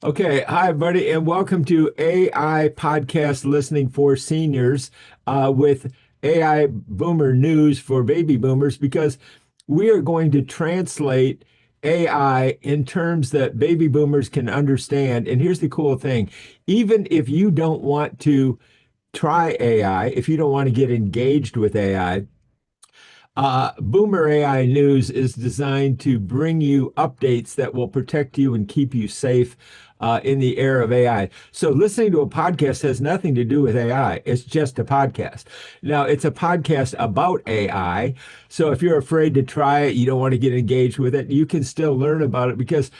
Okay, hi, buddy, and welcome to AI Podcast Listening for Seniors with AI Boomer News for Baby Boomers because we are going to translate AI in terms that baby boomers can understand. And here's the cool thing, even if you don't want to try AI, if you don't want to get engaged with AI, Boomer AI News is designed to bring you updates that will protect you and keep you safe in the era of AI. So, listening to a podcast has nothing to do with AI. It's just a podcast. Now, it's a podcast about AI. So, if you're afraid to try it, you don't want to get engaged with it, you can still learn about it because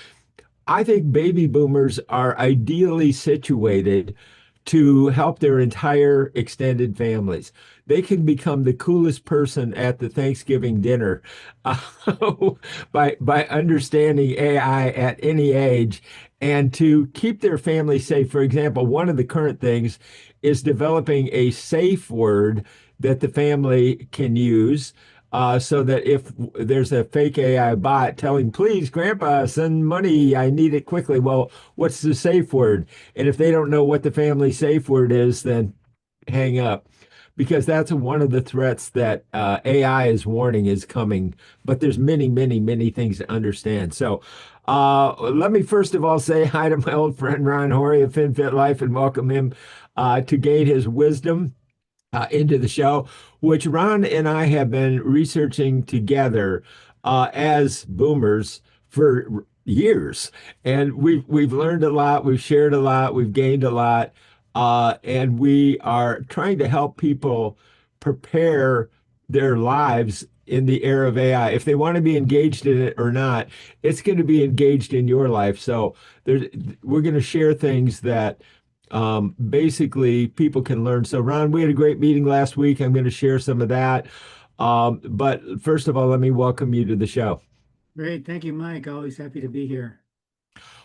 I think baby boomers are ideally situated to help their entire extended families. They can become the coolest person at the Thanksgiving dinner uh, by understanding AI at any age and to keep their family safe. For example, one of the current things is developing a safe word that the family can use so that if there's a fake AI bot telling, please, Grandpa, send money, I need it quickly. Well, what's the safe word? And if they don't know what the family safe word is, then hang up. Because that's one of the threats that AI is warning is coming. But there's many, many, many things to understand. So let me first of all say hi to my old friend Ron Hori of FinFit Life and welcome him to gain his wisdom into the show, which Ron and I have been researching together as boomers for years, and we've learned a lot, we've shared a lot, we've gained a lot, and we are trying to help people prepare their lives in the era of AI. If they want to be engaged in it or not, it's going to be engaged in your life. So we're going to share things that basically people can learn. So, Ron, we had a great meeting last week. I'm going to share some of that. But first of all, let me welcome you to the show. Great. Thank you, Mike. Always happy to be here.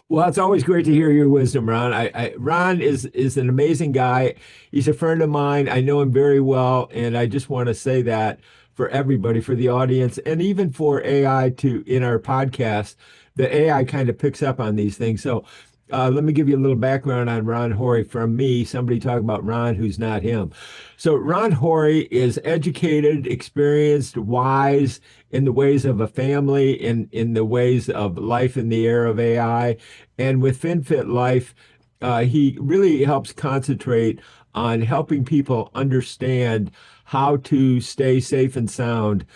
Well, it's always great to hear your wisdom, Ron. Ron is an amazing guy. He's a friend of mine. I know him very well, and I just want to say that for everybody, for the audience, and even for AI to in our podcast, the AI kind of picks up on these things. So let me give you a little background on Ron Hori from me, somebody talking about Ron who's not him. So Ron Hori is educated, experienced, wise in the ways of a family, in the ways of life in the era of AI. And with FinFit Life, he really helps concentrate on helping people understand how to stay safe and sound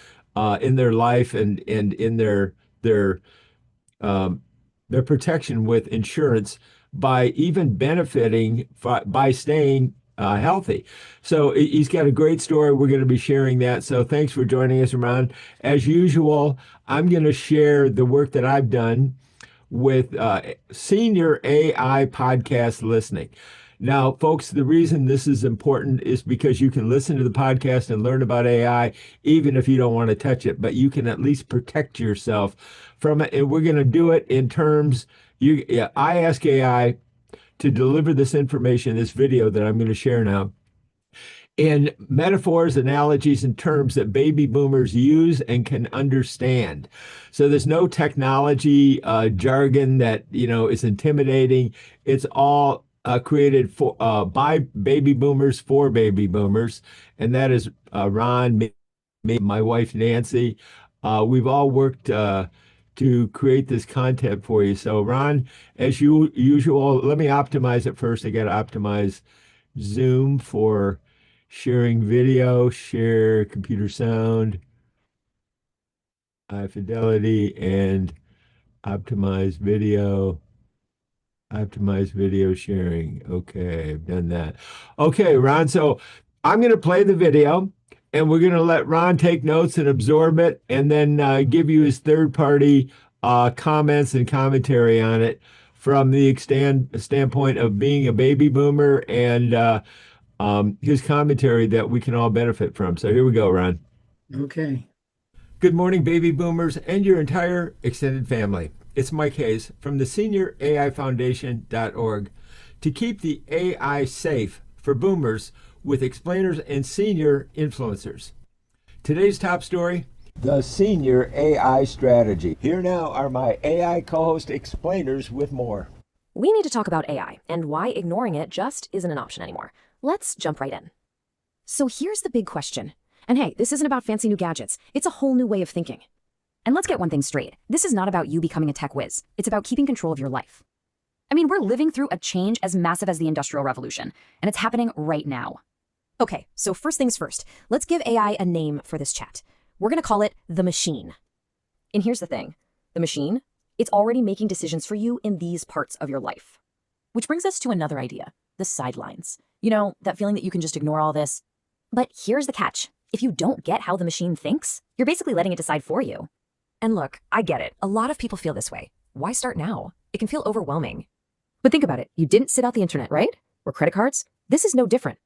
in their life and in their um, their protection with insurance by even benefiting by staying healthy. So he's got a great story. We're going to be sharing that. So thanks for joining us, Ron. As usual, I'm going to share the work that I've done with senior AI podcast listening. Now, folks, the reason this is important is because you can listen to the podcast and learn about AI, even if you don't want to touch it, but you can at least protect yourself from it. And we're going to do it in terms, I ask AI to deliver this information, this video that I'm going to share now, in metaphors, analogies, and terms that baby boomers use and can understand. So there's no technology jargon that is intimidating. It's all created by baby boomers for baby boomers, and that is Ron, me, my wife Nancy. We've all worked to create this content for you. So Ron, as usual, let me optimize it first. I got to optimize Zoom for sharing video, share computer sound, high fidelity, and optimize video, optimize video sharing. Okay, I've done that. Okay, Ron, so I'm going to play the video and we're going to let Ron take notes and absorb it and then give you his third party comments and commentary on it from the standpoint of being a baby boomer and his commentary that we can all benefit from. So here we go, Ron. Okay. Good morning, baby boomers and your entire extended family. It's Mike Hayes from the Senior AI Foundation.org to keep the AI safe for boomers with explainers and senior influencers. Today's top story, the Senior AI Strategy. Here now are my AI co-host explainers with more. we need to talk about AI and why ignoring it just isn't an option anymore. Let's jump right in. So here's the big question. And hey, this isn't about fancy new gadgets. It's a whole new way of thinking. And let's get one thing straight. This is not about you becoming a tech whiz. It's about keeping control of your life. I mean, we're living through a change as massive as the Industrial Revolution, and it's happening right now. Okay, so first things first, let's give AI a name for this chat. We're going to call it the machine. And here's the thing. The machine, it's already making decisions for you in these parts of your life. Which brings us to another idea, the sidelines. You know, that feeling that you can just ignore all this. But here's the catch. If you don't get how the machine thinks, you're basically letting it decide for you. And look, I get it. A lot of people feel this way. Why start now? It can feel overwhelming. But think about it. You didn't sit out the internet, right? Or credit cards? This is no different.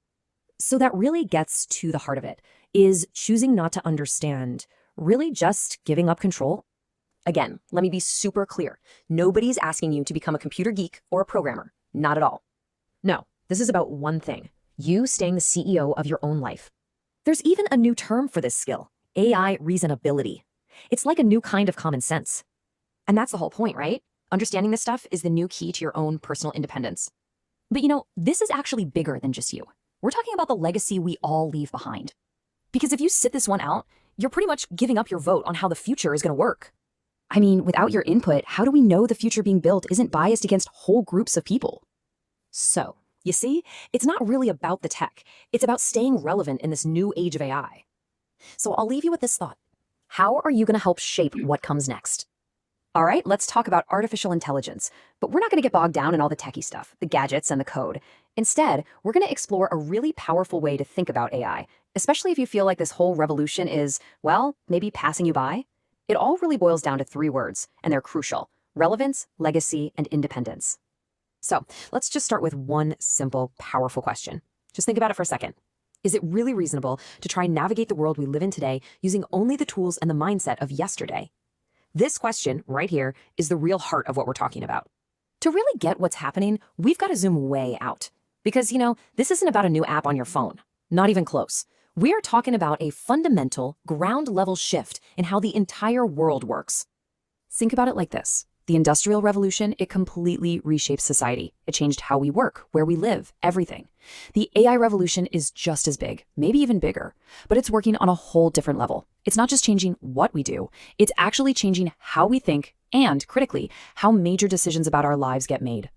So that really gets to the heart of it, is choosing not to understand, really just giving up control. Again, let me be super clear. Nobody's asking you to become a computer geek or a programmer. Not at all. No, this is about one thing. You staying the CEO of your own life. There's even a new term for this skill, AI reasonability. It's like a new kind of common sense. And that's the whole point, right? Understanding this stuff is the new key to your own personal independence. But you know, this is actually bigger than just you. We're talking about the legacy we all leave behind. Because if you sit this one out, you're pretty much giving up your vote on how the future is going to work. I mean, without your input, how do we know the future being built isn't biased against whole groups of people? So, you see, it's not really about the tech. It's about staying relevant in this new age of AI. So I'll leave you with this thought. How are you going to help shape what comes next? All right, let's talk about artificial intelligence, but we're not going to get bogged down in all the techie stuff, the gadgets and the code. Instead, we're going to explore a really powerful way to think about AI, especially if you feel like this whole revolution is, well, maybe passing you by. It all really boils down to 3 words, and they're crucial: relevance, legacy, and independence. So let's just start with one simple, powerful question. Just think about it for a second. Is it really reasonable to try and navigate the world we live in today using only the tools and the mindset of yesterday? This question right here is the real heart of what we're talking about. To really get what's happening, we've got to zoom way out. Because, you know, this isn't about a new app on your phone. Not even close. We're talking about a fundamental, ground-level shift in how the entire world works. Think about it like this. The Industrial Revolution, it completely reshaped society. It changed how we work, where we live, everything. The AI revolution is just as big, maybe even bigger, but it's working on a whole different level. It's not just changing what we do, it's actually changing how we think and, critically, how major decisions about our lives get made.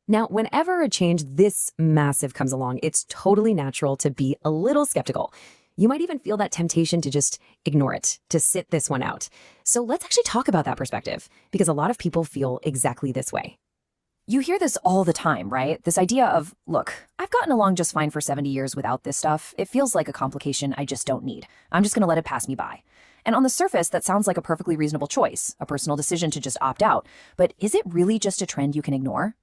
Now, whenever a change this massive comes along, it's totally natural to be a little skeptical. You might even feel that temptation to just ignore it, to sit this one out. So let's actually talk about that perspective, because a lot of people feel exactly this way. You hear this all the time, right? This idea of, look, I've gotten along just fine for 70 years without this stuff. It feels like a complication I just don't need. I'm just going to let it pass me by. And on the surface, that sounds like a perfectly reasonable choice, a personal decision to just opt out. But is it really just a trend you can ignore?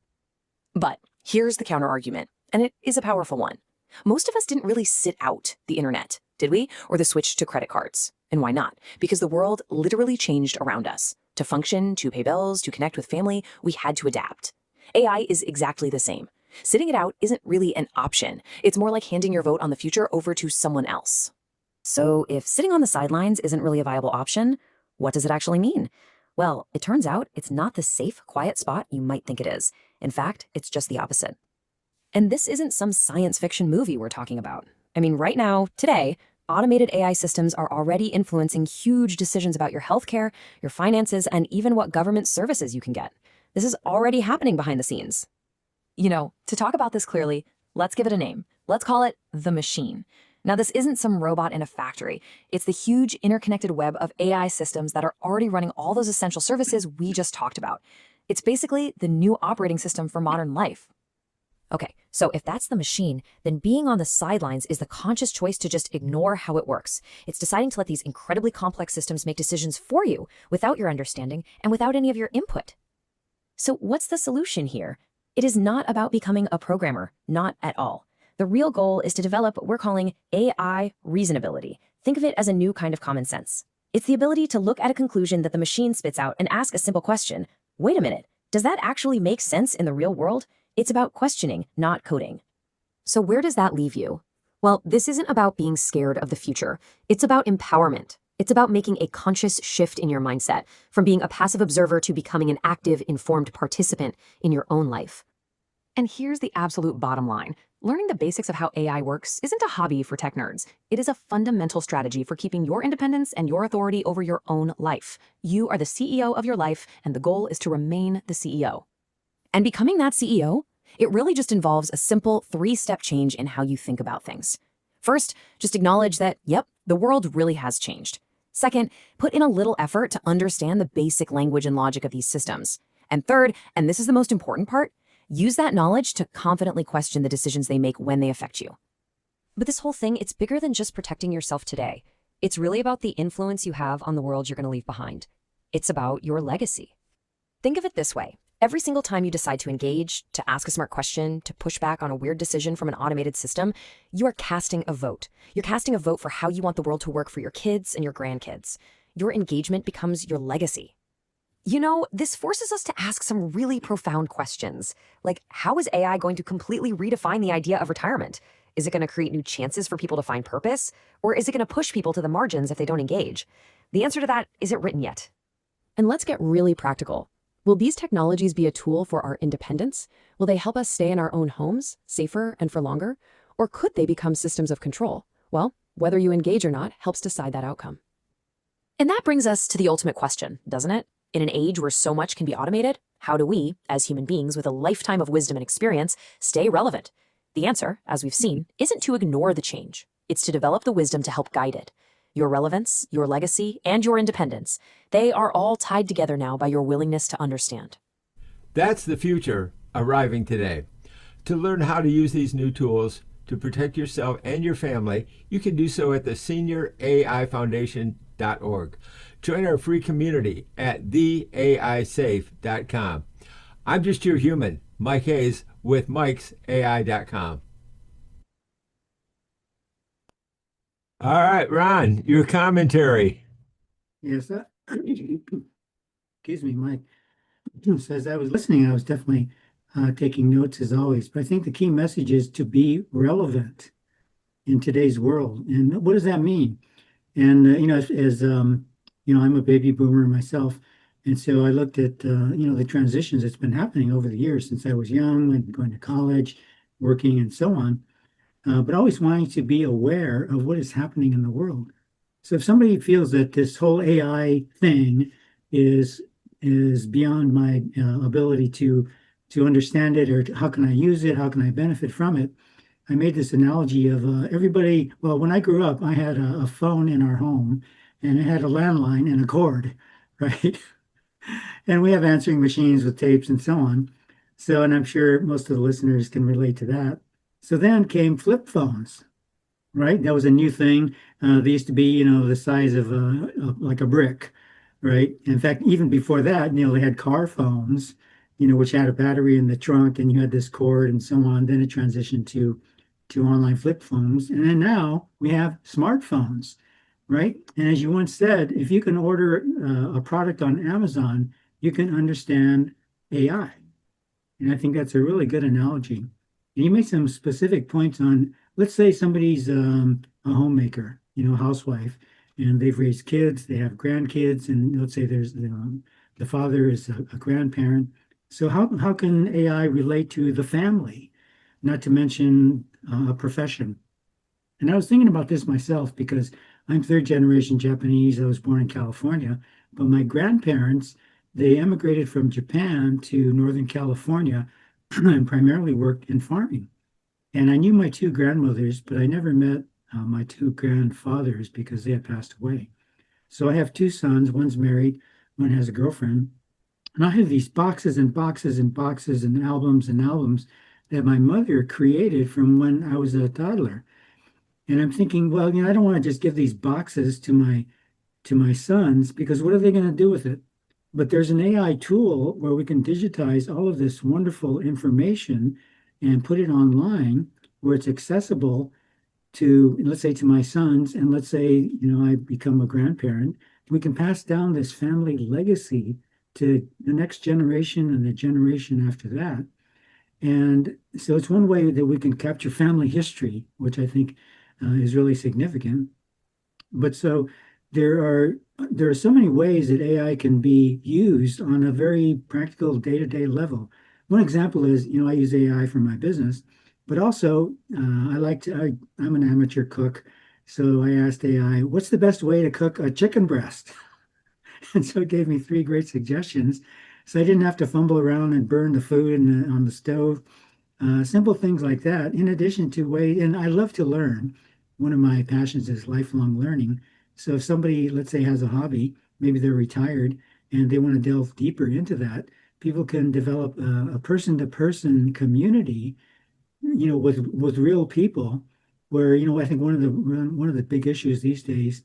But here's the counter-argument, and it is a powerful one. Most of us didn't really sit out the internet, did we? Or the switch to credit cards. And why not? Because the world literally changed around us. To function, to pay bills, to connect with family, we had to adapt. AI is exactly the same. Sitting it out isn't really an option. It's more like handing your vote on the future over to someone else. So if sitting on the sidelines isn't really a viable option, what does it actually mean? Well, it turns out it's not the safe, quiet spot you might think it is. In fact, it's just the opposite. And this isn't some science fiction movie we're talking about. I mean, right now, today, automated AI systems are already influencing huge decisions about your healthcare, your finances, and even what government services you can get. This is already happening behind the scenes. You know, to talk about this clearly, let's give it a name. Let's call it the machine. Now, this isn't some robot in a factory. It's the huge interconnected web of AI systems that are already running all those essential services we just talked about. It's basically the new operating system for modern life. Okay, so if that's the machine, then being on the sidelines is the conscious choice to just ignore how it works. It's deciding to let these incredibly complex systems make decisions for you without your understanding and without any of your input. So what's the solution here? It is not about becoming a programmer, not at all. The real goal is to develop what we're calling AI reasonability. Think of it as a new kind of common sense. It's the ability to look at a conclusion that the machine spits out and ask a simple question. Wait a minute, does that actually make sense in the real world? It's about questioning, not coding. So where does that leave you? Well, this isn't about being scared of the future. It's about empowerment. It's about making a conscious shift in your mindset, from being a passive observer to becoming an active, informed participant in your own life. And here's the absolute bottom line. Learning the basics of how AI works isn't a hobby for tech nerds. It is a fundamental strategy for keeping your independence and your authority over your own life. You are the CEO of your life, and the goal is to remain the CEO. And becoming that CEO, it really just involves a simple 3-step change in how you think about things. First, just acknowledge that, yep, the world really has changed. Second, put in a little effort to understand the basic language and logic of these systems. And third, and this is the most important part, use that knowledge to confidently question the decisions they make when they affect you. But this whole thing, it's bigger than just protecting yourself today. It's really about the influence you have on the world you're going to leave behind. It's about your legacy. Think of it this way. Every single time you decide to engage, to ask a smart question, to push back on a weird decision from an automated system, you are casting a vote. You're casting a vote for how you want the world to work for your kids and your grandkids. Your engagement becomes your legacy. You know, this forces us to ask some really profound questions, like how is AI going to completely redefine the idea of retirement? Is it going to create new chances for people to find purpose? Or is it going to push people to the margins if they don't engage? The answer to that isn't written yet. And let's get really practical. Will these technologies be a tool for our independence? Will they help us stay in our own homes, safer and for longer? Or could they become systems of control? Well, whether you engage or not helps decide that outcome. And that brings us to the ultimate question, doesn't it? In an age where so much can be automated, how do we, as human beings with a lifetime of wisdom and experience, stay relevant? The answer, as we've seen, isn't to ignore the change. It's to develop the wisdom to help guide it. Your relevance, your legacy, and your independence, they are all tied together now by your willingness to understand. That's the future arriving today. To learn how to use these new tools to protect yourself and your family, you can do so at the SeniorAIFoundation.org. Join our free community at theaisafe.com. I'm just your human, Mike Hayes, with mikesai.com. All right, Ron, your commentary. Yes, excuse me, Mike. So as I was listening, I was definitely taking notes as always. But I think the key message is to be relevant in today's world. And what does that mean? And as I'm a baby boomer myself, and so I looked at the transitions that's been happening over the years since I was young and going to college, working, and so on. But always wanting to be aware of what is happening in the world. So if somebody feels that this whole AI thing is beyond my ability to understand it, or how can I use it, how can I benefit from it, I made this analogy of everybody. Well, when I grew up, I had a phone in our home, and it had a landline and a cord, right? And we have answering machines with tapes and so on. So, and I'm sure most of the listeners can relate to that. So then came flip phones, right? That was a new thing. They used to be, the size of like a brick, right? In fact, even before that, they had car phones, which had a battery in the trunk, and you had this cord and so on. Then it transitioned to online flip phones, and then now we have smartphones, right? And as you once said, if you can order a product on Amazon, you can understand AI, and I think that's a really good analogy. And you make some specific points on, let's say somebody's a homemaker, housewife, and they've raised kids, they have grandkids, and let's say there's the father is a grandparent. So how can AI relate to the family, not to mention a profession? And I was thinking about this myself because I'm third generation Japanese. I was born in California, but my grandparents, they emigrated from Japan to Northern California and primarily worked in farming. And I knew my two grandmothers, but I never met my two grandfathers because they had passed away. So I have two sons. One's married, one has a girlfriend. And I have these boxes and boxes and boxes and albums that my mother created from when I was a toddler. And I'm thinking, well, I don't want to just give these boxes to my sons, because what are they going to do with it? But there's an AI tool where we can digitize all of this wonderful information and put it online where it's accessible to, let's say, to my sons. And let's say, I become a grandparent. We can pass down this family legacy to the next generation and the generation after that. And so it's one way that we can capture family history, which I think is really significant. But so there are so many ways that AI can be used on a very practical day-to-day level. One example is, I use AI for my business, but also I'm an amateur cook, so I asked AI, what's the best way to cook a chicken breast? And so it gave me three great suggestions. So I didn't have to fumble around and burn the food on the stove. Simple things like that, in addition to and I love to learn. One of my passions is lifelong learning. So if somebody, let's say, has a hobby, maybe they're retired and they want to delve deeper into that, people can develop a person-to-person community, with real people, where, I think one of the big issues these days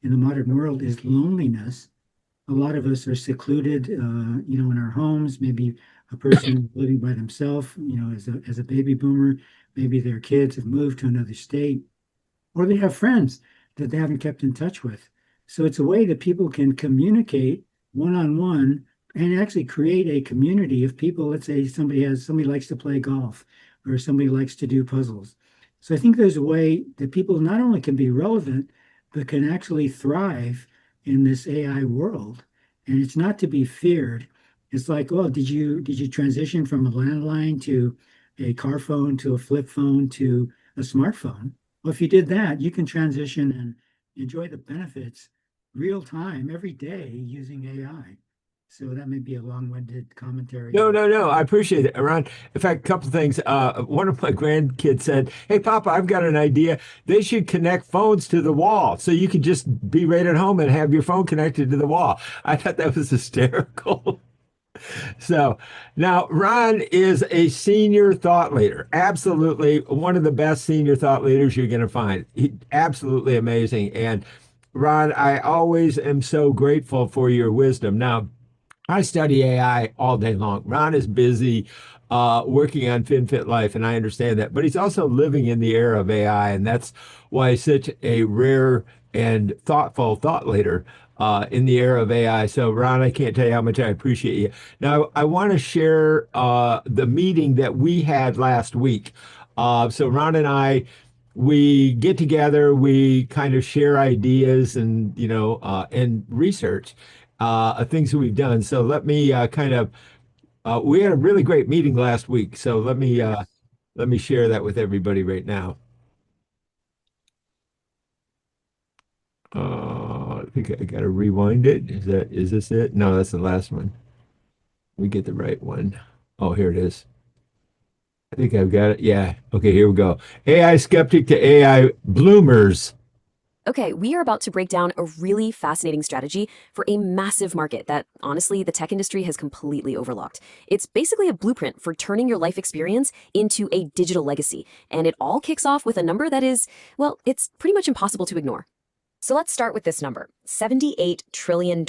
in the modern world is loneliness. A lot of us are secluded, in our homes. Maybe a person living by themselves, as a baby boomer, maybe their kids have moved to another state, or they have friends that they haven't kept in touch with. So it's a way that people can communicate one-on-one and actually create a community of people. Let's say somebody likes to play golf, or somebody likes to do puzzles. So I think there's a way that people not only can be relevant, but can actually thrive in this AI world. And it's not to be feared. It's like, well, did you transition from a landline to a car phone to a flip phone to a smartphone? Well, if you did that, you can transition and enjoy the benefits real time every day using AI. So that may be a long-winded commentary No, on. no, no. I appreciate it, Ron. In fact, a couple of things. One of my grandkids said, "Hey, Papa, I've got an idea. They should connect phones to the wall, so you could just be right at home and have your phone connected to the wall." I thought that was hysterical. So now Ron is a senior thought leader. Absolutely one of the best senior thought leaders you're going to find. Absolutely amazing. And Ron, I always am so grateful for your wisdom. Now, I study AI all day long. Ron is busy working on FinFit Life, and I understand that. But he's also living in the era of AI, and that's why he's such a rare and thoughtful thought leader in the era of AI. So, Ron, I can't tell you how much I appreciate you. Now, I want to share the meeting that we had last week. So, Ron and I, we get together, we kind of share ideas and and research things that we've done. So let me we had a really great meeting last week. So Yes. let me share that with everybody right now. I think I got to rewind it. Is this it? No, that's the last one. We get the right one. Oh, here it is. I think I've got it. Yeah. Okay, here we go. AI skeptic to AI bloomers. Okay, we are about to break down a really fascinating strategy for a massive market that, honestly, the tech industry has completely overlooked. It's basically a blueprint for turning your life experience into a digital legacy, and it all kicks off with a number that is, well, it's pretty much impossible to ignore. So let's start with this number, $78 trillion.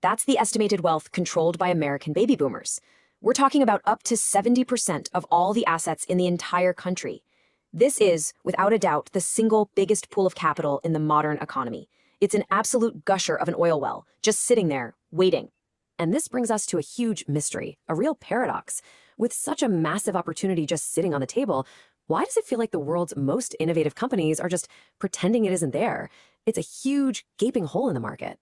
That's the estimated wealth controlled by American baby boomers. We're talking about up to 70% of all the assets in the entire country. This is, without a doubt, the single biggest pool of capital in the modern economy. It's an absolute gusher of an oil well, just sitting there, waiting. And this brings us to a huge mystery, a real paradox. With such a massive opportunity just sitting on the table, why does it feel like the world's most innovative companies are just pretending it isn't there? It's a huge, gaping hole in the market.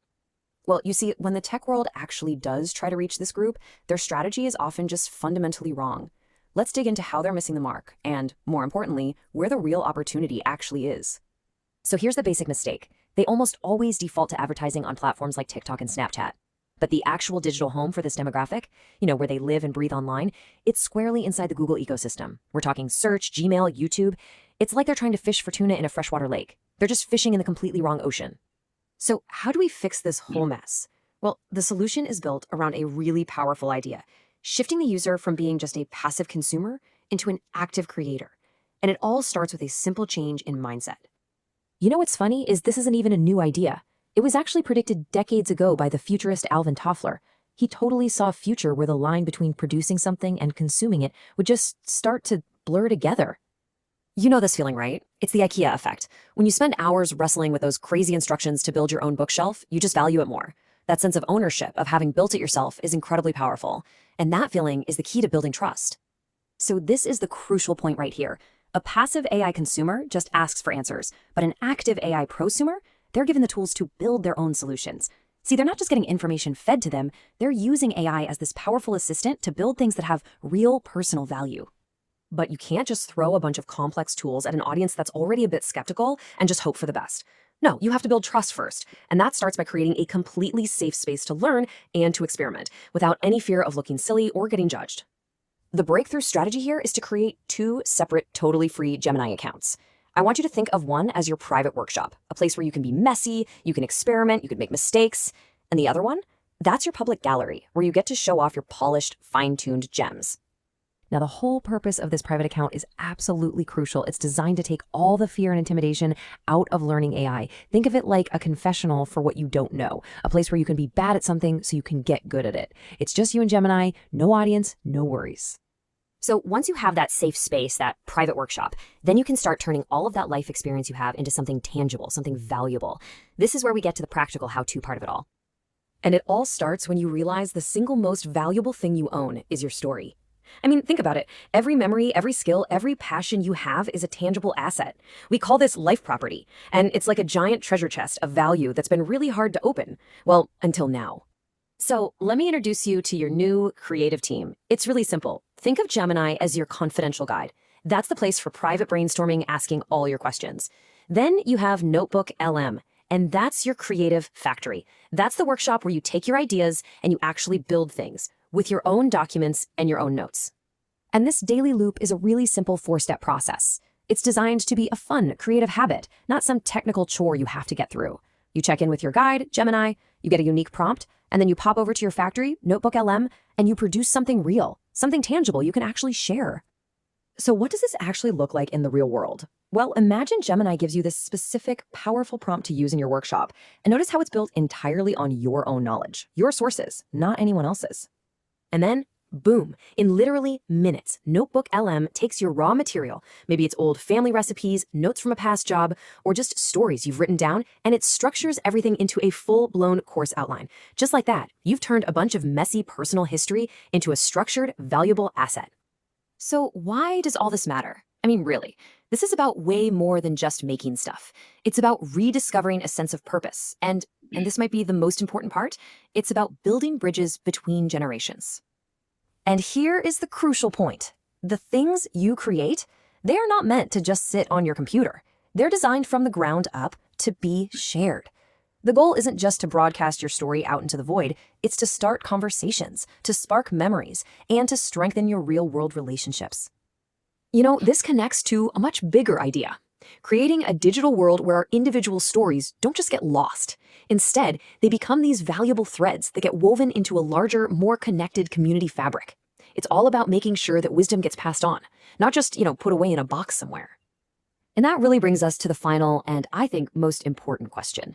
Well, you see, when the tech world actually does try to reach this group, their strategy is often just fundamentally wrong. Let's dig into how they're missing the mark and, more importantly, where the real opportunity actually is. So here's the basic mistake. They almost always default to advertising on platforms like TikTok and Snapchat. But the actual digital home for this demographic, where they live and breathe online, it's squarely inside the Google ecosystem. We're talking search, Gmail, YouTube. It's like they're trying to fish for tuna in a freshwater lake. They're just fishing in the completely wrong ocean. So how do we fix this whole mess? Well, the solution is built around a really powerful idea, shifting the user from being just a passive consumer into an active creator. And it all starts with a simple change in mindset. You know what's funny is this isn't even a new idea. It was actually predicted decades ago by the futurist Alvin Toffler. He totally saw a future where the line between producing something and consuming it would just start to blur together. You know this feeling, right? It's the IKEA effect. When you spend hours wrestling with those crazy instructions to build your own bookshelf, you just value it more. That sense of ownership, of having built it yourself, is incredibly powerful. And that feeling is the key to building trust. So this is the crucial point right here. A passive AI consumer just asks for answers, but an active AI prosumer, they're given the tools to build their own solutions. See, they're not just getting information fed to them, they're using AI as this powerful assistant to build things that have real personal value. But you can't just throw a bunch of complex tools at an audience that's already a bit skeptical and just hope for the best. No, you have to build trust first, and that starts by creating a completely safe space to learn and to experiment without any fear of looking silly or getting judged. The breakthrough strategy here is to create 2 separate, totally free Gemini accounts. I want you to think of one as your private workshop, a place where you can be messy, you can experiment, you can make mistakes. And the other one, that's your public gallery, where you get to show off your polished, fine-tuned gems. Now, the whole purpose of this private account is absolutely crucial. It's designed to take all the fear and intimidation out of learning AI. Think of it like a confessional for what you don't know, a place where you can be bad at something so you can get good at it. It's just you and Gemini, no audience, no worries. So once you have that safe space, that private workshop, then you can start turning all of that life experience you have into something tangible, something valuable. This is where we get to the practical how-to part of it all. And it all starts when you realize the single most valuable thing you own is your story. I mean, think about it. Every memory, every skill, every passion you have is a tangible asset. We call this life property, and it's like a giant treasure chest of value that's been really hard to open. Well, until now. So let me introduce you to your new creative team. It's really simple. Think of Gemini as your confidential guide. That's the place for private brainstorming, asking all your questions. Then you have Notebook LM, and that's your creative factory. That's the workshop where you take your ideas and you actually build things with your own documents and your own notes. And this daily loop is a really simple 4-step process. It's designed to be a fun, creative habit, not some technical chore you have to get through. You check in with your guide, Gemini, you get a unique prompt, and then you pop over to your factory, Notebook LM, and you produce something real, something tangible you can actually share. So what does this actually look like in the real world? Well, imagine Gemini gives you this specific, powerful prompt to use in your workshop, and notice how it's built entirely on your own knowledge, your sources, not anyone else's. And then, boom, in literally minutes, Notebook LM takes your raw material, maybe it's old family recipes, notes from a past job, or just stories you've written down, and it structures everything into a full-blown course outline. Just like that, you've turned a bunch of messy personal history into a structured, valuable asset. So why does all this matter? I mean, really, this is about way more than just making stuff. It's about rediscovering a sense of purpose. And this might be the most important part, it's about building bridges between generations. And here is the crucial point. The things you create, they are not meant to just sit on your computer. They're designed from the ground up to be shared. The goal isn't just to broadcast your story out into the void, it's to start conversations, to spark memories, and to strengthen your real-world relationships. You know, this connects to a much bigger idea. Creating a digital world where our individual stories don't just get lost. Instead, they become these valuable threads that get woven into a larger, more connected community fabric. It's all about making sure that wisdom gets passed on, not just, put away in a box somewhere. And that really brings us to the final and I think most important question.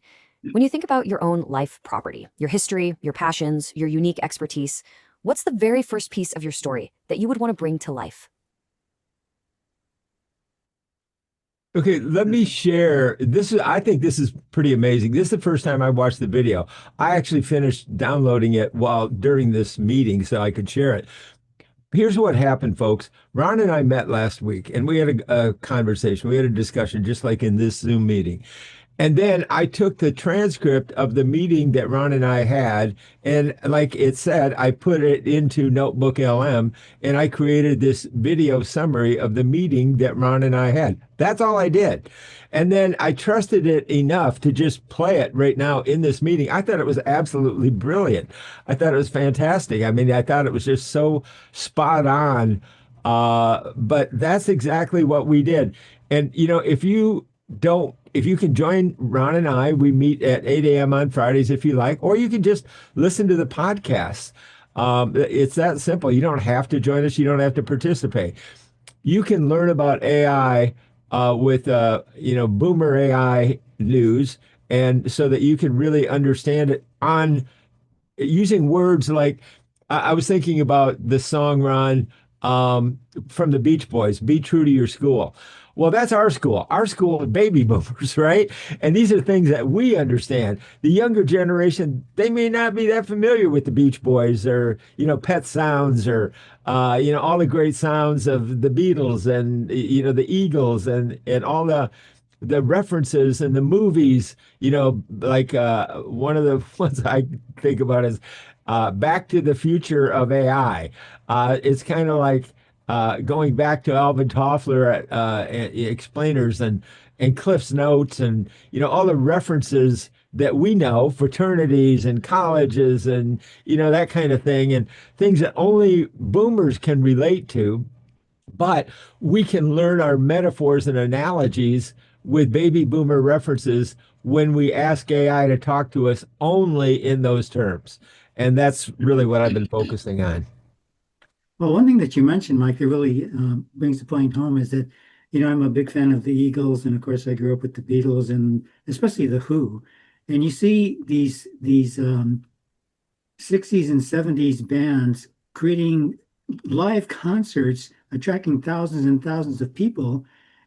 When you think about your own life property, your history, your passions, your unique expertise, what's the very first piece of your story that you would want to bring to life? Okay, let me share. I think this is pretty amazing. This is the first time I watched the video. I actually finished downloading it during this meeting so I could share it. Here's what happened, folks. Ron and I met last week, and we had a conversation. We had a discussion, just like in this Zoom meeting. And then I took the transcript of the meeting that Ron and I had, and like it said, I put it into Notebook LM, and I created this video summary of the meeting that Ron and I had. That's all I did. And then I trusted it enough to just play it right now in this meeting. I thought it was absolutely brilliant. I thought it was fantastic. I mean, I thought it was just so spot on. But that's exactly what we did. And, if you can join Ron and I, we meet at 8 a.m. on Fridays if you like, or you can just listen to the podcast. It's that simple. You don't have to join us. You don't have to participate. You can learn about AI with, Boomer AI news, and so that you can really understand it on using words like, I was thinking about the song, Ron, from the Beach Boys, Be True to Your School. Well, that's our school. Our school is baby boomers, right? And these are things that we understand. The younger generation, they may not be that familiar with the Beach Boys or, Pet Sounds or, all the great sounds of the Beatles and, the Eagles and all the the references and the movies, like one of the ones I think about is Back to the Future of AI. It's kind of like going back to Alvin Toffler explainers and Cliff's Notes and all the references that we know, fraternities and colleges and that kind of thing, and things that only boomers can relate to, but we can learn our metaphors and analogies with baby boomer references when we ask AI to talk to us only in those terms. And that's really what I've been focusing on. Well, one thing that you mentioned, Mike, that really brings the point home is that, I'm a big fan of the Eagles, and of course, I grew up with the Beatles and especially the Who. And you see these 60s and 70s bands creating live concerts, attracting thousands and thousands of people,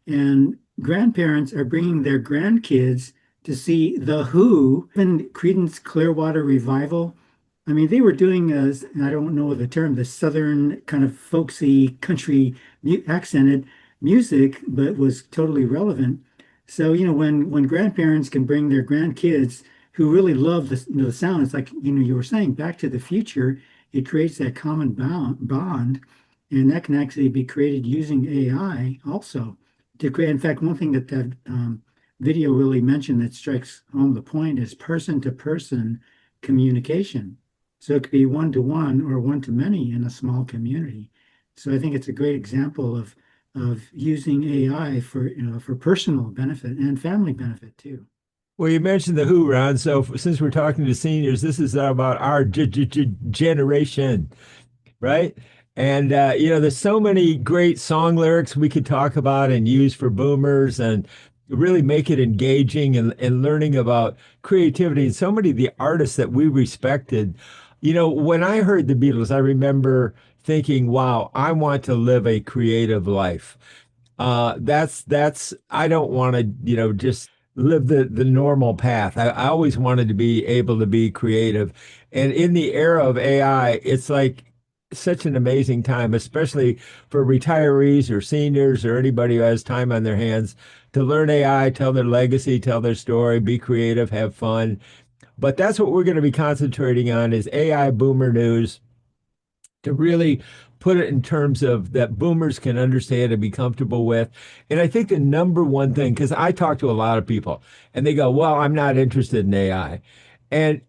and grandparents are bringing their grandkids to see the Who and Creedence Clearwater Revival. I mean, they were doing, I don't know the term, the Southern kind of folksy country accented music, but was totally relevant. So, when grandparents can bring their grandkids who really love the sound, it's like, you were saying, Back to the Future, it creates that common bond, and that can actually be created using AI also to create. In fact, one thing that video really mentioned that strikes home the point is person-to-person communication. So it could be one-to-one or one-to-many in a small community. So I think it's a great example of using AI for personal benefit and family benefit too. Well, you mentioned the Who, Ron. So since we're talking to seniors, this is about our generation, right? And there's so many great song lyrics we could talk about and use for boomers and really make it engaging and learning about creativity. And so many of the artists that we respected, when I heard the Beatles, I remember thinking, wow, I want to live a creative life. That's I don't want to, just live the normal path. I always wanted to be able to be creative. And in the era of AI, it's like such an amazing time, especially for retirees or seniors or anybody who has time on their hands to learn AI, tell their legacy, tell their story, be creative, have fun. But that's what we're going to be concentrating on is AI boomer news to really put it in terms of that boomers can understand and be comfortable with. And I think the number one thing, because I talk to a lot of people and they go, well, I'm not interested in AI. And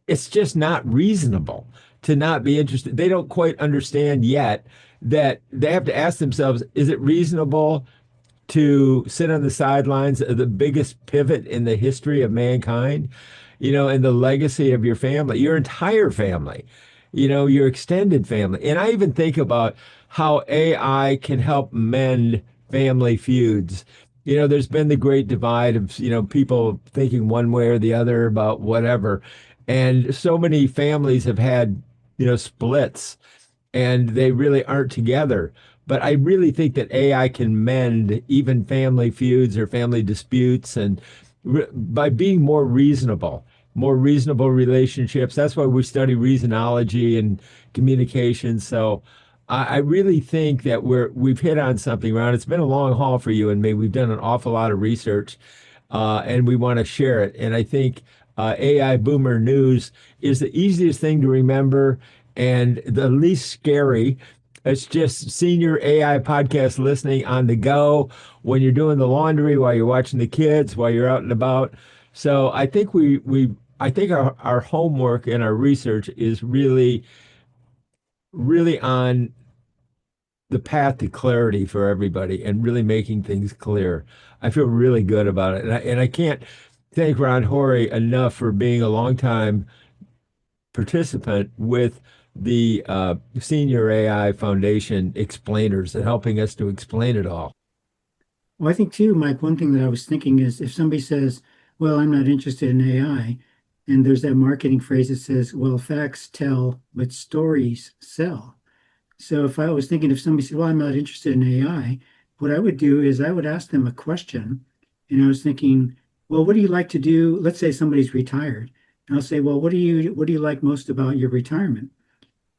it's just not reasonable to not be interested. They don't quite understand yet that they have to ask themselves, is it reasonable to sit on the sidelines of the biggest pivot in the history of mankind, and the legacy of your family, your entire family, your extended family. And I even think about how AI can help mend family feuds. There's been the great divide of, people thinking one way or the other about whatever. And so many families have had, splits and they really aren't together. But I really think that AI can mend even family feuds or family disputes and by being more reasonable relationships. That's why we study reasonology and communication. So I really think that we've hit on something, Ron. It's been a long haul for you and me. We've done an awful lot of research, and we want to share it. And I think AI boomer news is the easiest thing to remember and the least scary. It's just senior AI podcast listening on the go when you're doing the laundry, while you're watching the kids, while you're out and about. So I think I think our homework and our research is really, really on the path to clarity for everybody and really making things clear. I feel really good about it. And I can't thank Ron Hori enough for being a longtime participant with the Senior AI Foundation explainers and helping us to explain it all. Well, I think too, Mike, one thing that I was thinking is if somebody says, well, I'm not interested in AI, and there's that marketing phrase that says, well, facts tell, but stories sell. So if I was thinking, if somebody said, well, I'm not interested in AI, what I would do is I would ask them a question. And I was thinking, well, what do you like to do? Let's say somebody's retired. And I'll say, well, what do you like most about your retirement?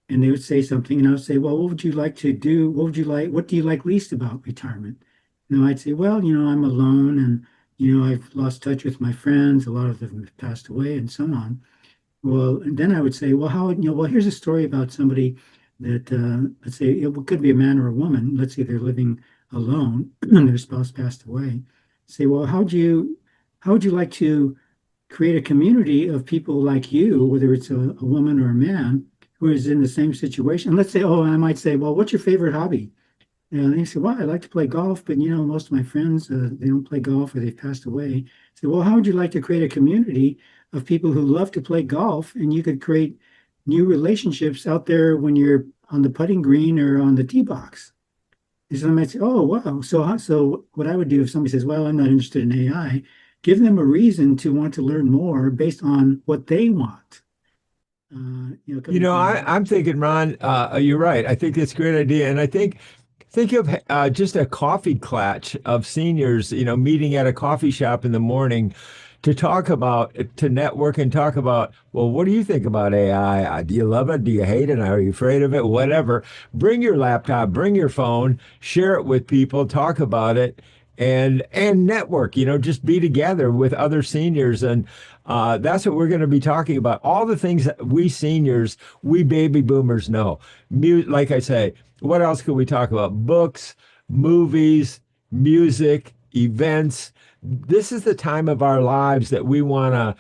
And they would say something, and I would say, well, what would you like to do? What do you like least about retirement? And I'd say, well, I'm alone and I've lost touch with my friends. A lot of them have passed away and so on. Well, and then I would say, well, well, here's a story about somebody that, let's say it could be a man or a woman. Let's say they're living alone and their spouse passed away. Say, well, how would you like to create a community of people like you, whether it's a woman or a man, who is in the same situation? Let's say, oh, I might say, well, what's your favorite hobby? And they say, well, I like to play golf, but most of my friends, they don't play golf or they've passed away. So, well, how would you like to create a community of people who love to play golf, and you could create new relationships out there when you're on the putting green or on the tee box? And so they might say, oh, wow. So what I would do if somebody says, well, I'm not interested in AI, give them a reason to want to learn more based on what they want. I'm thinking, Ron, you're right. I think that's a great idea. And think of just a coffee clutch of seniors, meeting at a coffee shop in the morning to network and talk about, well, what do you think about AI? Do you love it? Do you hate it? Are you afraid of it? Whatever. Bring your laptop, bring your phone, share it with people, talk about it, and network. Just be together with other seniors, and that's what we're going to be talking about. All the things that we seniors, we baby boomers know. Like I say, what else could we talk about? Books, movies, music, events. This is the time of our lives that we want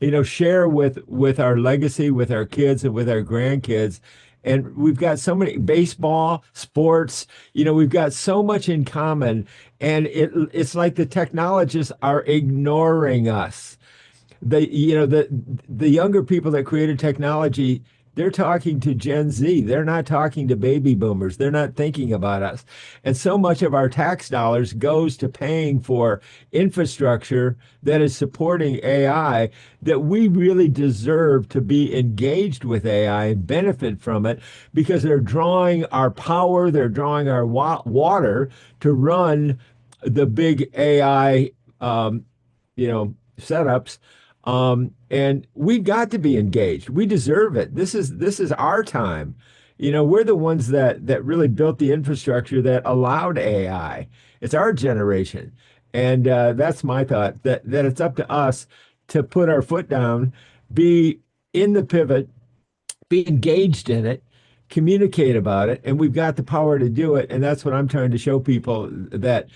to, share with our legacy, with our kids and with our grandkids. And we've got so many baseball, sports, we've got so much in common. And it's like the technologists are ignoring us. The younger people that created technology, they're talking to Gen Z. They're not talking to baby boomers. They're not thinking about us. And so much of our tax dollars goes to paying for infrastructure that is supporting AI, that we really deserve to be engaged with AI and benefit from it, because they're drawing our power, they're drawing our water to run the big AI setups. And we got to be engaged. We deserve it. This is our time. We're the ones that really built the infrastructure that allowed AI. It's our generation, and that's my thought. That it's up to us to put our foot down, be in the pivot, be engaged in it, communicate about it, and we've got the power to do it. And that's what I'm trying to show people, that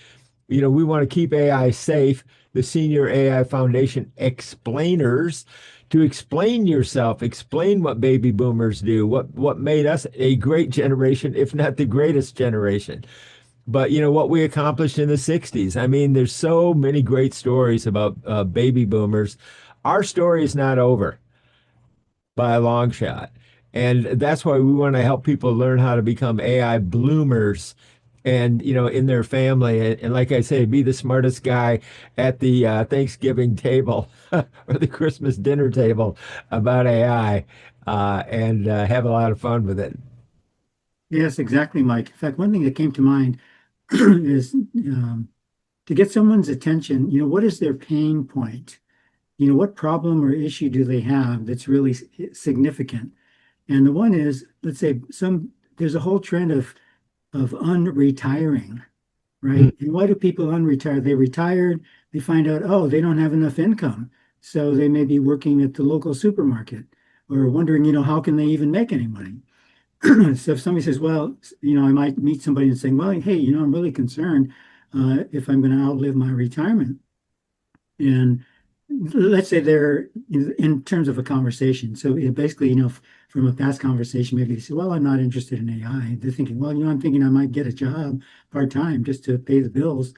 we want to keep AI safe. The Senior AI Foundation explainers, to explain yourself, explain what baby boomers do, what made us a great generation, if not the greatest generation. But what we accomplished in the 60s. I mean, there's so many great stories about baby boomers. Our story is not over by a long shot. And that's why we want to help people learn how to become AI bloomers, and in their family, and like I say, be the smartest guy at the Thanksgiving table or the Christmas dinner table about AI, and have a lot of fun with it. Yes, exactly, Mike. In fact, one thing that came to mind is to get someone's attention, what is their pain point? What problem or issue do they have that's really significant? And the one is, let's say there's a whole trend of unretiring, right? And why do people unretire? They retired, they find out, oh, they don't have enough income. So they may be working at the local supermarket or wondering, how can they even make any money? So if somebody says, well, I might meet somebody and saying, well, hey, I'm really concerned if I'm going to outlive my retirement. And let's say they're in terms of a conversation. So basically, from a past conversation, maybe they say, well, I'm not interested in AI. They're thinking, well, I'm thinking I might get a job part-time just to pay the bills.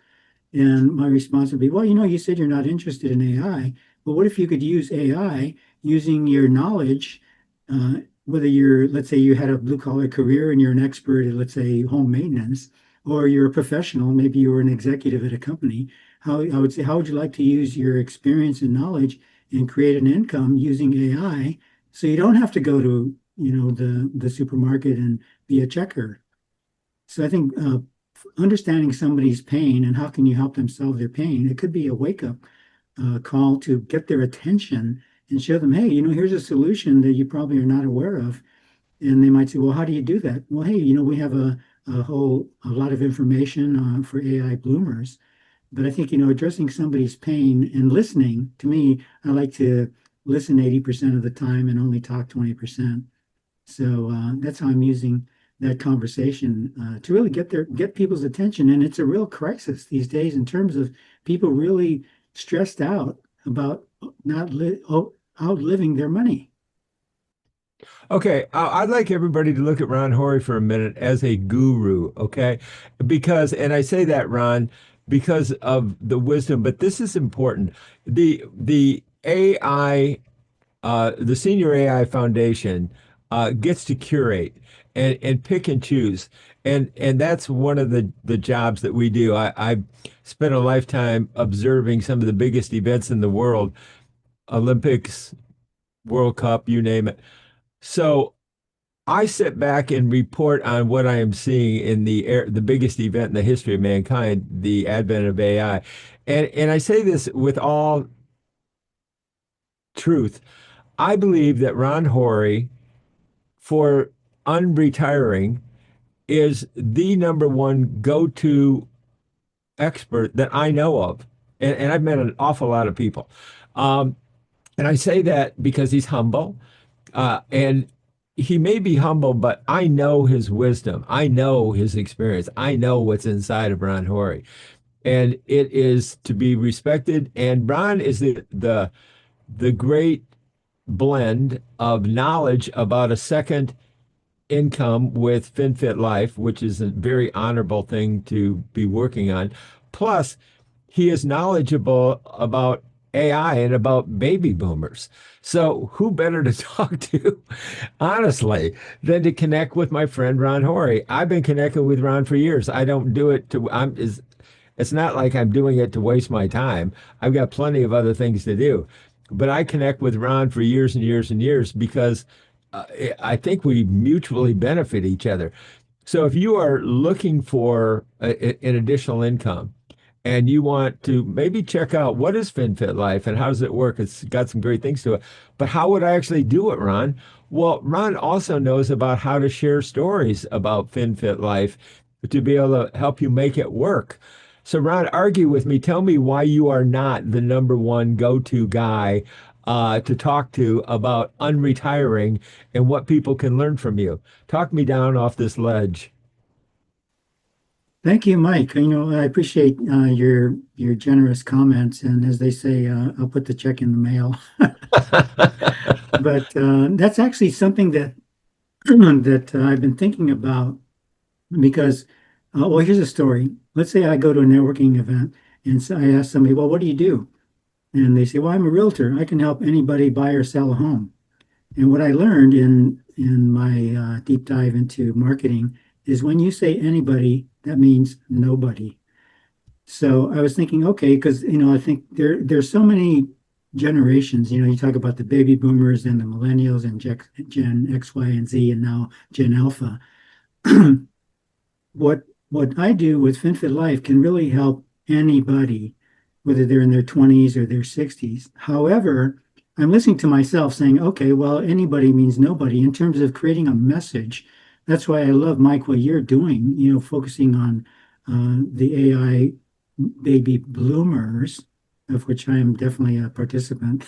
And my response would be, well, you said you're not interested in AI. But what if you could use AI using your knowledge, whether let's say you had a blue collar career and you're an expert at, let's say, home maintenance, or you're a professional, maybe you were an executive at a company. I would say, how would you like to use your experience and knowledge and create an income using AI, so you don't have to go to, the supermarket and be a checker? So I think understanding somebody's pain and how can you help them solve their pain, it could be a wake up call to get their attention and show them, hey, here's a solution that you probably are not aware of. And they might say, well, how do you do that? Well, hey, we have a lot of information for AI bloomers. But I think, addressing somebody's pain and listening, to me, I like to listen 80% of the time and only talk 20%. So that's how I'm using that conversation to really get people's attention. And it's a real crisis these days in terms of people really stressed out about not outliving their money. Okay, I'd like everybody to look at Ron Hori for a minute as a guru, okay? Because, and I say that, Ron, because of the wisdom, but this is important. The AI, the Senior AI Foundation, gets to curate and pick and choose, and that's one of the jobs that we do. I spent a lifetime observing some of the biggest events in the world, Olympics, World Cup, you name it. So I sit back and report on what I am seeing in the biggest event in the history of mankind, the advent of AI. And I say this with all truth. I believe that Ron Hori, for unretiring, is the number one go-to expert that I know of. And I've met an awful lot of people. Um, and I say that because he's humble. And he may be humble, but I know his wisdom. I know his experience. I know what's inside of Ron Hori. And it is to be respected. And Ron is the great blend of knowledge about a second income with FinFit Life, which is a very honorable thing to be working on. Plus, he is knowledgeable about AI and about baby boomers. So, who better to talk to, honestly, than to connect with my friend Ron Hori? I've been connecting with Ron for years. I don't do it to, it's not like I'm doing it to waste my time. I've got plenty of other things to do. But I connect with Ron for years and years and years because uh, I think we mutually benefit each other. So if you are looking for an additional income and you want to maybe check out what is FinFit Life and how does it work, it's got some great things to it. But how would I actually do it, Ron? Well, Ron also knows about how to share stories about FinFit Life to be able to help you make it work. So, Ron, argue with me. Tell me why you are not the number one go-to guy to talk to about unretiring and what people can learn from you. Talk me down off this ledge. Thank you, Mike. I appreciate your generous comments, and as they say, I'll put the check in the mail. But that's actually something that that I've been thinking about because, well, here's a story. Let's say I go to a networking event and so I ask somebody, well, what do you do? And they say, well, I'm a realtor. I can help anybody buy or sell a home. And what I learned in my deep dive into marketing is when you say anybody, that means nobody. So I was thinking, okay, because I think there's so many generations. You talk about the baby boomers and the millennials and Gen X, Y, and Z, and now Gen Alpha. What I do with FinFit Life can really help anybody, whether they're in their 20s or their 60s. However, I'm listening to myself saying, okay, well, anybody means nobody in terms of creating a message. That's why I love, Mike, what you're doing, focusing on the AI baby bloomers, of which I am definitely a participant.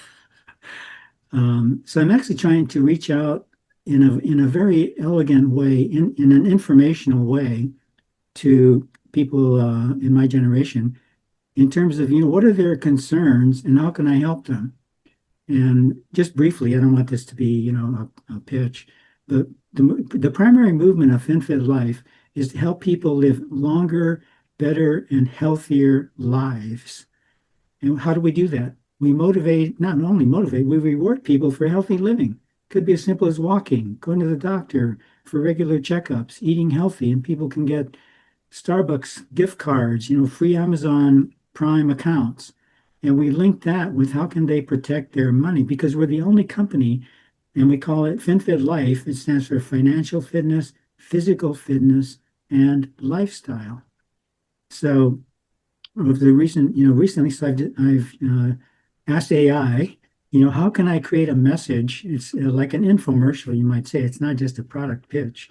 So I'm actually trying to reach out in a very elegant way, in an informational way, to people in my generation in terms of what are their concerns and how can I help them. And just briefly, I don't want this to be a pitch, but the primary movement of FinFit Life is to help people live longer, better, and healthier lives. And how do we do that? We motivate, not only motivate, we reward people for healthy living. Could be as simple as walking, going to the doctor for regular checkups, eating healthy, and people can get Starbucks gift cards, free Amazon Prime accounts. And we link that with how can they protect their money because we're the only company, and we call it FinFit Life. It stands for financial fitness, physical fitness, and lifestyle. So of the recently, so I've asked AI, how can I create a message? It's like an infomercial, you might say. It's not just a product pitch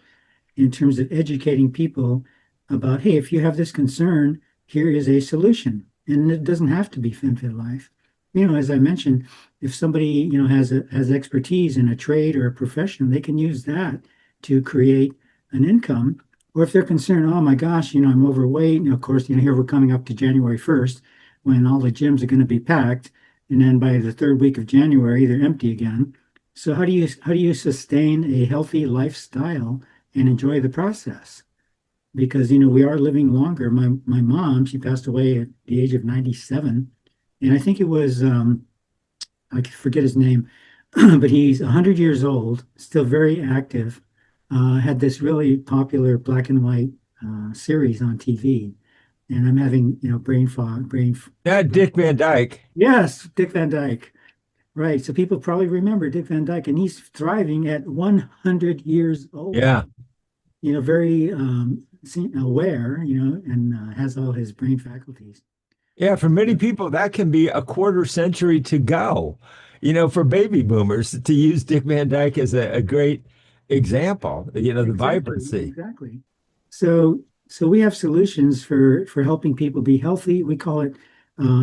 in terms of educating people about, hey, if you have this concern, here is a solution. And it doesn't have to be FinFit Life. As I mentioned, if somebody, has expertise in a trade or a profession, they can use that to create an income. Or if they're concerned, oh my gosh, I'm overweight. And of course, here we're coming up to January 1st when all the gyms are going to be packed. And then by the third week of January, they're empty again. So how do you sustain a healthy lifestyle and enjoy the process? Because we are living longer. My mom, she passed away at the age of 97, and I think it was I forget his name, but he's 100 years old, still very active. Had this really popular black and white series on TV, and I'm having brain fog. Yeah, Dick Van Dyke. Yes, Dick Van Dyke. Right. So people probably remember Dick Van Dyke, and he's thriving at 100 years old. Yeah. Very aware, and has all his brain faculties. Yeah, for many people, that can be a quarter century to go. For baby boomers, to use Dick Van Dyke as a great example, the Exactly, vibrancy. exactly. So we have solutions for helping people be healthy. We call it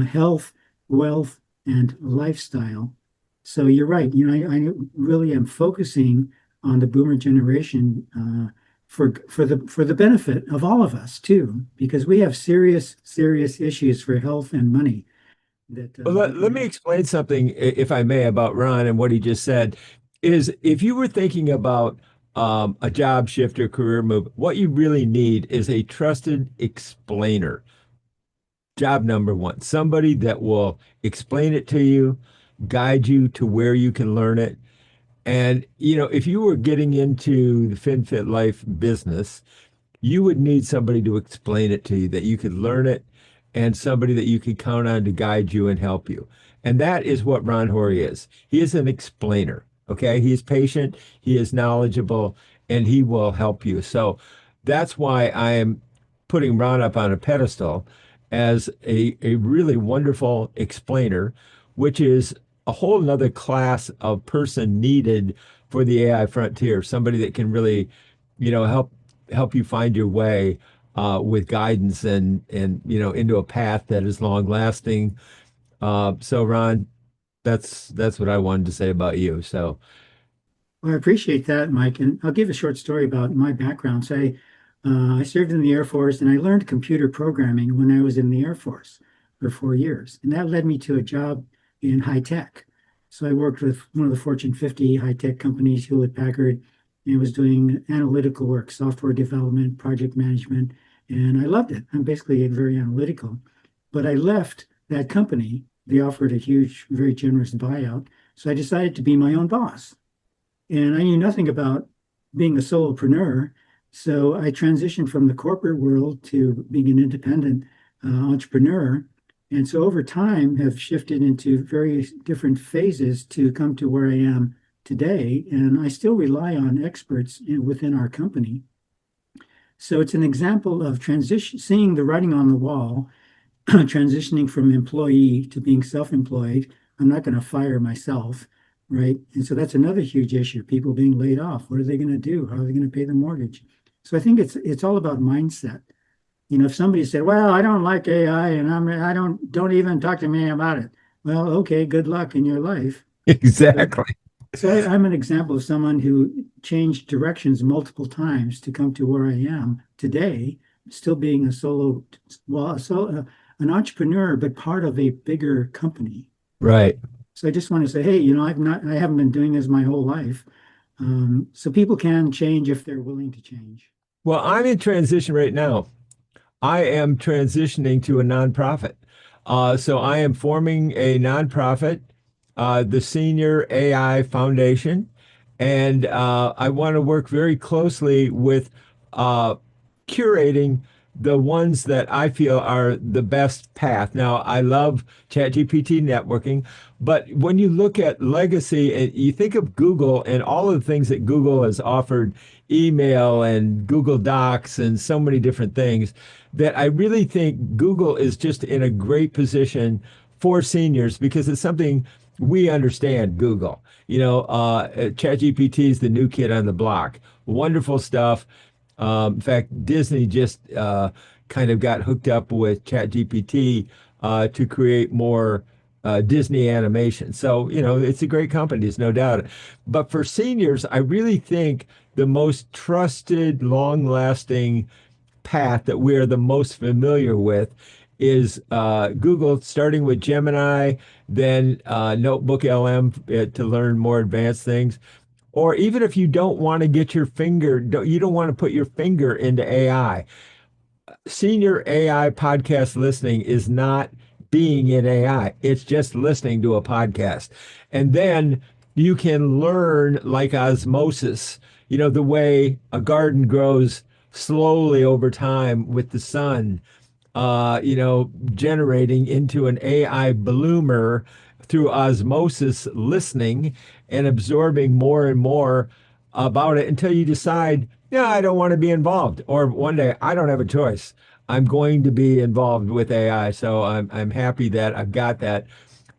health, wealth, and lifestyle. So you're right. I really am focusing on the boomer generation for the benefit of all of us too, because we have serious issues for health and money that Well, let me explain something, if I may, about Ron and what he just said. Is if you were thinking about a job shift or career move, what you really need is a trusted explainer. Job number one, somebody that will explain it to you, guide you to where you can learn it. And, if you were getting into the FinFit Life business, you would need somebody to explain it to you that you could learn it and somebody that you could count on to guide you and help you. And that is what Ron Hori is. He is an explainer. Okay. He is patient, he is knowledgeable, and he will help you. So that's why I am putting Ron up on a pedestal as a really wonderful explainer, which is a whole nother class of person needed for the AI frontier, somebody that can really, help you find your way with guidance and into a path that is long lasting. So Ron, that's what I wanted to say about you. So Well, I appreciate that, Mike. And I'll give a short story about my background. I served in the Air Force and I learned computer programming when I was in the Air Force for 4 years. And that led me to a job in high tech. So I worked with one of the Fortune 50 high tech companies, Hewlett Packard, and was doing analytical work, software development, project management. And I loved it. I'm basically very analytical. But I left that company. They offered a huge, very generous buyout. So I decided to be my own boss. And I knew nothing about being a solopreneur. So I transitioned from the corporate world to being an independent entrepreneur. And so over time have shifted into various different phases to come to where I am today. And I still rely on experts within our company. So it's an example of transition, seeing the writing on the wall, transitioning from employee to being self-employed. I'm not going to fire myself, right? And so that's another huge issue. People being laid off. What are they going to do? How are they going to pay the mortgage? So I think it's all about mindset. If somebody said, "Well, I don't like AI, and I don't even talk to me about it." Well, okay, good luck in your life. But exactly. I'm an example of someone who changed directions multiple times to come to where I am today, still being an entrepreneur, but part of a bigger company. Right. So I just want to say, hey, I haven't been doing this my whole life. So people can change if they're willing to change. Well, I'm in transition right now. I am transitioning to a nonprofit. So I am forming a nonprofit, the Senior AI Foundation, and I want to work very closely with uh, curating the ones that I feel are the best path. Now, I love ChatGPT networking, but when you look at legacy and you think of Google and all of the things that Google has offered, email and Google Docs and so many different things, that I really think Google is just in a great position for seniors because it's something we understand Google. ChatGPT is the new kid on the block. Wonderful stuff. In fact, Disney just kind of got hooked up with ChatGPT to create more Disney animation. So, it's a great company, there's no doubt. But for seniors, I really think the most trusted, long-lasting path that we are the most familiar with is Google, starting with Gemini, then Notebook LM to learn more advanced things. Or even if you don't want to get your finger, you don't want to put your finger into AI. Senior AI podcast listening is not being in AI. It's just listening to a podcast. And then you can learn like osmosis, the way a garden grows slowly over time with the sun, generating into an AI bloomer through osmosis listening and absorbing more and more about it until you decide, yeah, I don't want to be involved. Or one day, I don't have a choice. I'm going to be involved with AI. So I'm happy that I've got that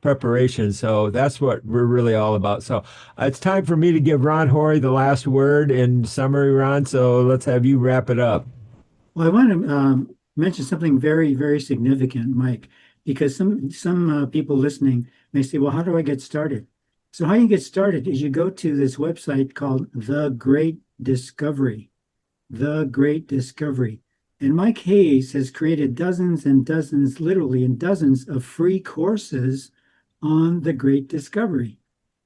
preparation. So that's what we're really all about. So it's time for me to give Ron Hori the last word in summary, Ron. So let's have you wrap it up. Well, I want to mention something very, very significant, Mike, because some people listening may say, "Well, how do I get started?" So how you get started is you go to this website called The Great Discovery, The Great Discovery. And Mike Hayes has created dozens and dozens, literally, and dozens of free courses on The Great Discovery.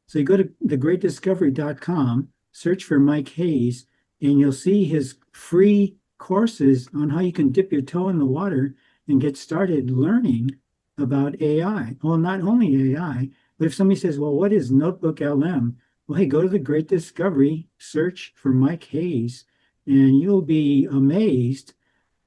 So you go to thegreatdiscovery.com, search for Mike Hayes, and you'll see his free courses on how you can dip your toe in the water and get started learning about AI. Well, not only AI, but if somebody says, well, what is Notebook LM? Well, hey, go to the Great Discovery, search for Mike Hayes, and you'll be amazed.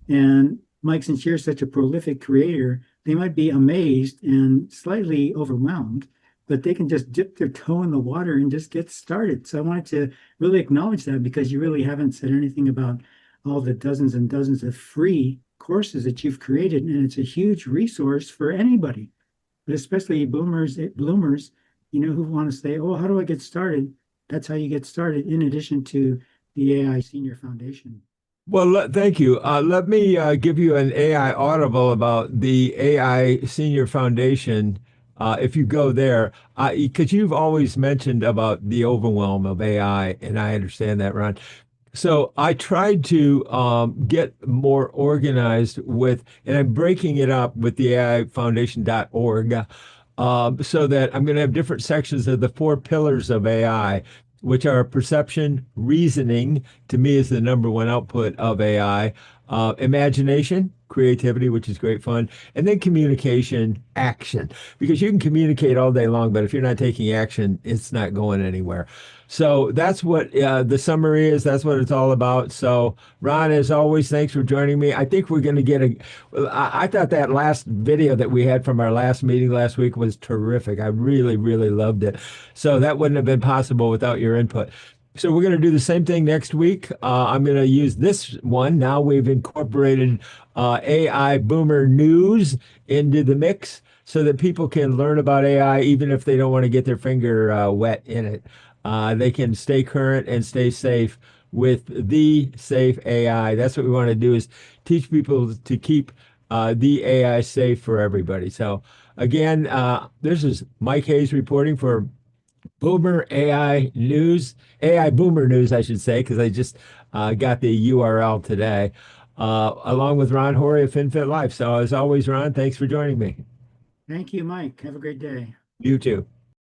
And Mike, since you're such a prolific creator, they might be amazed and slightly overwhelmed, but they can just dip their toe in the water and just get started. So I wanted to really acknowledge that because you really haven't said anything about all the dozens and dozens of free courses that you've created. And it's a huge resource for anybody, but especially bloomers, who want to say, oh, how do I get started? That's how you get started, in addition to the AI Senior Foundation. Well, thank you. Let me give you an AI audible about the AI Senior Foundation. If you go there, because you've always mentioned about the overwhelm of AI, and I understand that, Ron. So I tried to get more organized with, and I'm breaking it up with the AIfoundation.org, so that I'm going to have different sections of the four pillars of AI, which are perception, reasoning, to me is the number one output of AI, imagination, creativity, which is great fun, and then communication, action. Because you can communicate all day long, but if you're not taking action, it's not going anywhere. So that's what the summary is. That's what it's all about. So, Ron, as always, thanks for joining me. I think we're going to get I thought that last video that we had from our last meeting last week was terrific. I really, really loved it. So that wouldn't have been possible without your input. So we're going to do the same thing next week. I'm going to use this one. Now we've incorporated AI Boomer News into the mix so that people can learn about AI even if they don't want to get their finger wet in it. They can stay current and stay safe with the safe AI. That's what we want to do, is teach people to keep the AI safe for everybody. So again, this is Mike Hayes reporting for Boomer AI News, AI Boomer News, I should say, because I just got the URL today, along with Ron Hori of FinFit Life. So as always, Ron, thanks for joining me. Thank you, Mike. Have a great day. You too.